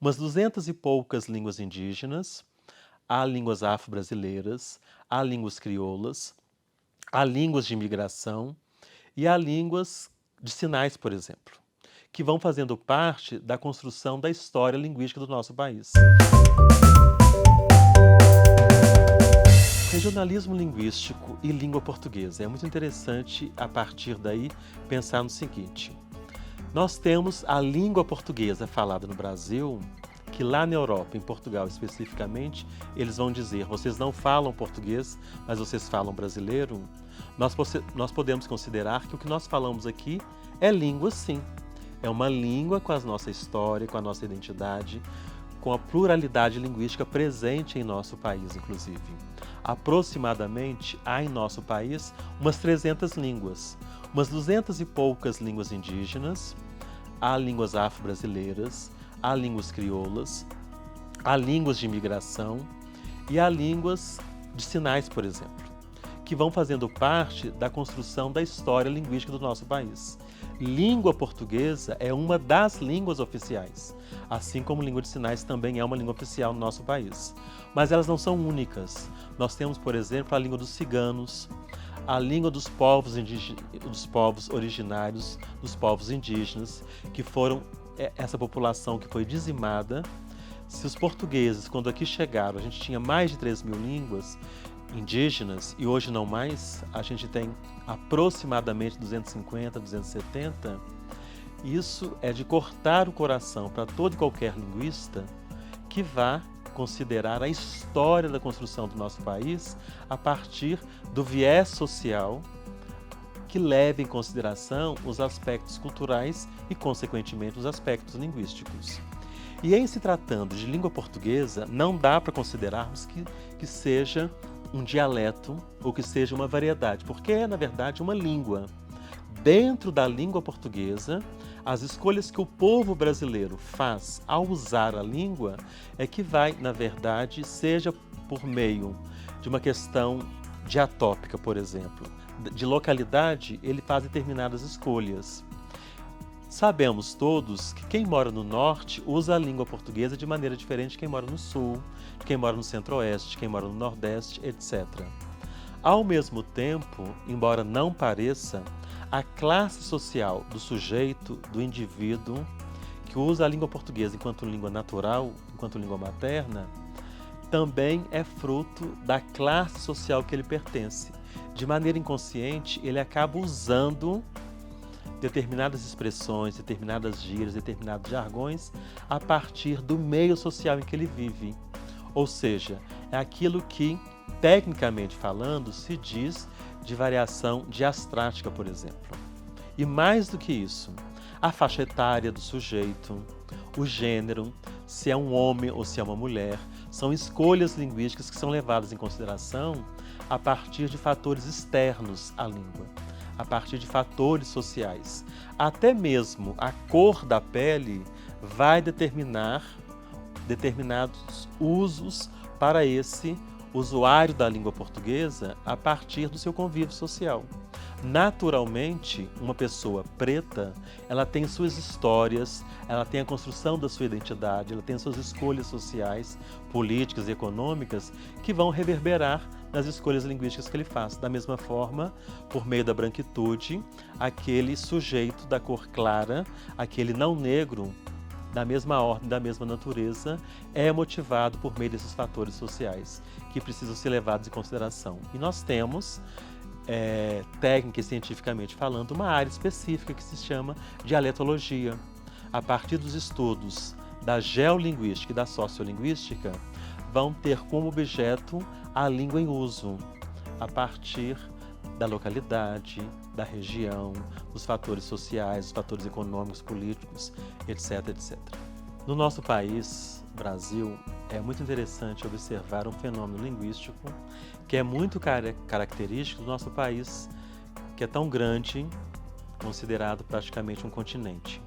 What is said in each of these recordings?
umas 200 e poucas línguas indígenas, há línguas afro-brasileiras, há línguas crioulas, há línguas de imigração e há línguas de sinais, por exemplo, que vão fazendo parte da construção da história linguística do nosso país. Regionalismo linguístico e língua portuguesa. É muito interessante, a partir daí, pensar no seguinte: nós temos a língua portuguesa falada no Brasil, que lá na Europa, em Portugal especificamente, eles vão dizer: vocês não falam português, mas vocês falam brasileiro. Nós podemos considerar que o que nós falamos aqui é língua, sim. É uma língua com a nossa história, com a nossa identidade, com a pluralidade linguística presente em nosso país, inclusive. Aproximadamente, há em nosso país umas 300 línguas, umas 200 e poucas línguas indígenas, há línguas afro-brasileiras, há línguas crioulas, há línguas de imigração e há línguas de sinais, por exemplo, que vão fazendo parte da construção da história linguística do nosso país. Língua portuguesa é uma das línguas oficiais, assim como língua de sinais também é uma língua oficial no nosso país. Mas elas não são únicas. Nós temos, por exemplo, a língua dos ciganos, a língua dos povos originários, dos povos indígenas, que foram essa população que foi dizimada. Se os portugueses, quando aqui chegaram, a gente tinha mais de 3.000 línguas indígenas, e hoje não mais, a gente tem aproximadamente 250, 270, isso é de cortar o coração para todo e qualquer linguista que vá considerar a história da construção do nosso país a partir do viés social que leve em consideração os aspectos culturais e, consequentemente, os aspectos linguísticos. E em se tratando de língua portuguesa, não dá para considerarmos que seja um dialeto ou que seja uma variedade, porque é, na verdade, uma língua. Dentro da língua portuguesa, as escolhas que o povo brasileiro faz ao usar a língua é que vai, na verdade, seja por meio de uma questão diatópica, por exemplo, de localidade, ele faz determinadas escolhas. Sabemos todos que quem mora no norte usa a língua portuguesa de maneira diferente de quem mora no sul, de quem mora no centro-oeste, de quem mora no nordeste, etc. Ao mesmo tempo, embora não pareça, a classe social do sujeito, do indivíduo, que usa a língua portuguesa enquanto língua natural, enquanto língua materna, também é fruto da classe social que ele pertence. De maneira inconsciente, ele acaba usando determinadas expressões, determinadas gírias, determinados jargões a partir do meio social em que ele vive. Ou seja, é aquilo que, tecnicamente falando, se diz de variação diastrática, por exemplo. E mais do que isso, a faixa etária do sujeito, o gênero, se é um homem ou se é uma mulher, são escolhas linguísticas que são levadas em consideração a partir de fatores externos à língua, a partir de fatores sociais. Até mesmo a cor da pele vai determinar determinados usos para esse usuário da língua portuguesa a partir do seu convívio social. Naturalmente, uma pessoa preta, ela tem suas histórias, ela tem a construção da sua identidade, ela tem suas escolhas sociais, políticas e econômicas que vão reverberar nas escolhas linguísticas que ele faz. Da mesma forma, por meio da branquitude, aquele sujeito da cor clara, aquele não negro, da mesma ordem, da mesma natureza, é motivado por meio desses fatores sociais que precisam ser levados em consideração. E nós temos, técnica e cientificamente falando, uma área específica que se chama dialetologia. A partir dos estudos da geolinguística e da sociolinguística, vão ter como objeto a língua em uso, a partir da localidade, da região, dos fatores sociais, dos fatores econômicos, políticos, etc, etc. No nosso país, Brasil, é muito interessante observar um fenômeno linguístico que é muito característico do nosso país, que é tão grande, considerado praticamente um continente.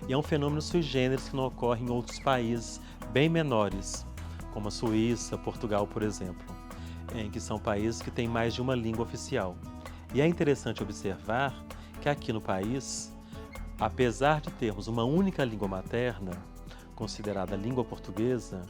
E é um fenômeno sui generis que não ocorre em outros países bem menores, como a Suíça, Portugal, por exemplo, em que são países que têm mais de uma língua oficial. E é interessante observar que aqui no país, apesar de termos uma única língua materna, considerada língua portuguesa,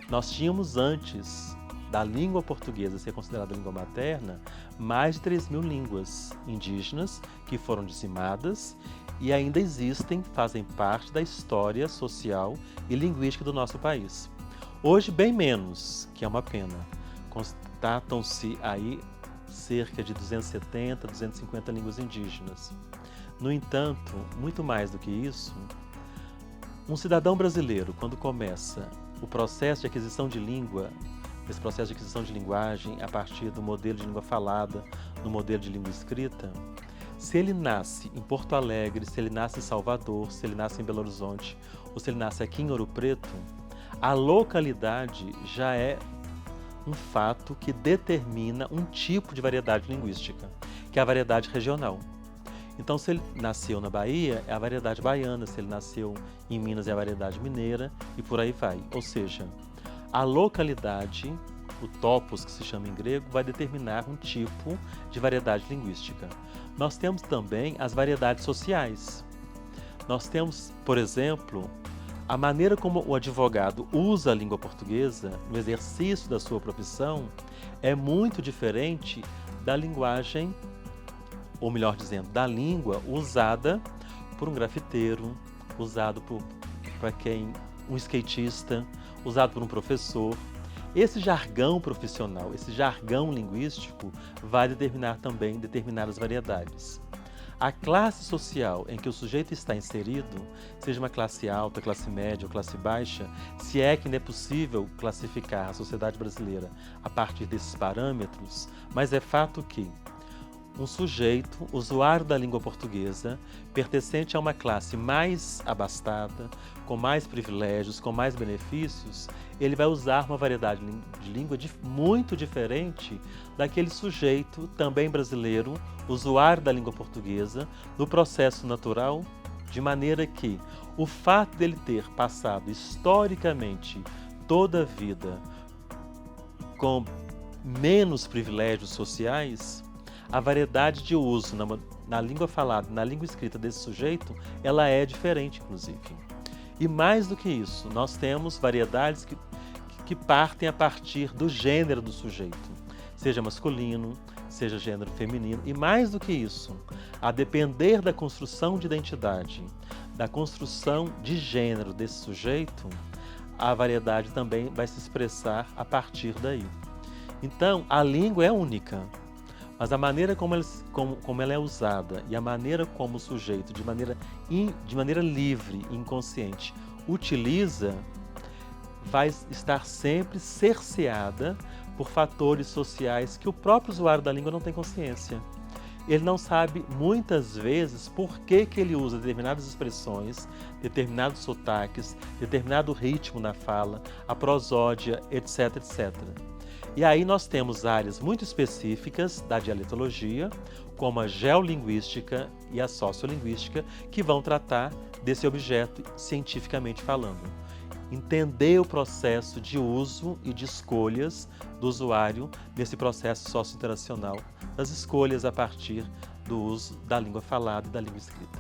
nós tínhamos antes da língua portuguesa ser considerada língua materna, mais de 3.000 línguas indígenas que foram dizimadas e ainda existem, fazem parte da história social e linguística do nosso país. Hoje, bem menos, que é uma pena. Constatam-se aí cerca de 270, 250 línguas indígenas. No entanto, muito mais do que isso, um cidadão brasileiro, quando começa o processo de aquisição de língua, esse processo de aquisição de linguagem a partir do modelo de língua falada, no modelo de língua escrita, se ele nasce em Porto Alegre, se ele nasce em Salvador, se ele nasce em Belo Horizonte ou se ele nasce aqui em Ouro Preto, a localidade já é um fato que determina um tipo de variedade linguística, que é a variedade regional. Então, se ele nasceu na Bahia, é a variedade baiana, se ele nasceu em Minas, é a variedade mineira e por aí vai. Ou seja, a localidade, o topos, que se chama em grego, vai determinar um tipo de variedade linguística. Nós temos também as variedades sociais. Nós temos, por exemplo, a maneira como o advogado usa a língua portuguesa no exercício da sua profissão é muito diferente da linguagem, ou melhor dizendo, da língua usada por um grafiteiro, usado por um skatista, usado por um professor. Esse jargão profissional, esse jargão linguístico vai determinar também determinadas variedades. A classe social em que o sujeito está inserido, seja uma classe alta, classe média ou classe baixa, se é que não é possível classificar a sociedade brasileira a partir desses parâmetros, mas é fato que um sujeito, usuário da língua portuguesa, pertencente a uma classe mais abastada, com mais privilégios, com mais benefícios, ele vai usar uma variedade de língua muito diferente daquele sujeito, também brasileiro, usuário da língua portuguesa, no processo natural, de maneira que o fato dele ter passado historicamente toda a vida com menos privilégios sociais, a variedade de uso na língua falada, na língua escrita desse sujeito, ela é diferente, inclusive. E mais do que isso, nós temos variedades que partem a partir do gênero do sujeito, seja masculino, seja gênero feminino. E mais do que isso, a depender da construção de identidade, da construção de gênero desse sujeito, a variedade também vai se expressar a partir daí. Então, a língua é única. Mas a maneira como ela é usada e a maneira como o sujeito, de maneira livre e inconsciente, utiliza, vai estar sempre cerceada por fatores sociais que o próprio usuário da língua não tem consciência. Ele não sabe, muitas vezes, por que ele usa determinadas expressões, determinados sotaques, determinado ritmo na fala, a prosódia, etc, etc. E aí nós temos áreas muito específicas da dialetologia, como a geolinguística e a sociolinguística, que vão tratar desse objeto cientificamente falando. Entender o processo de uso e de escolhas do usuário nesse processo socio-interacional, das escolhas a partir do uso da língua falada e da língua escrita.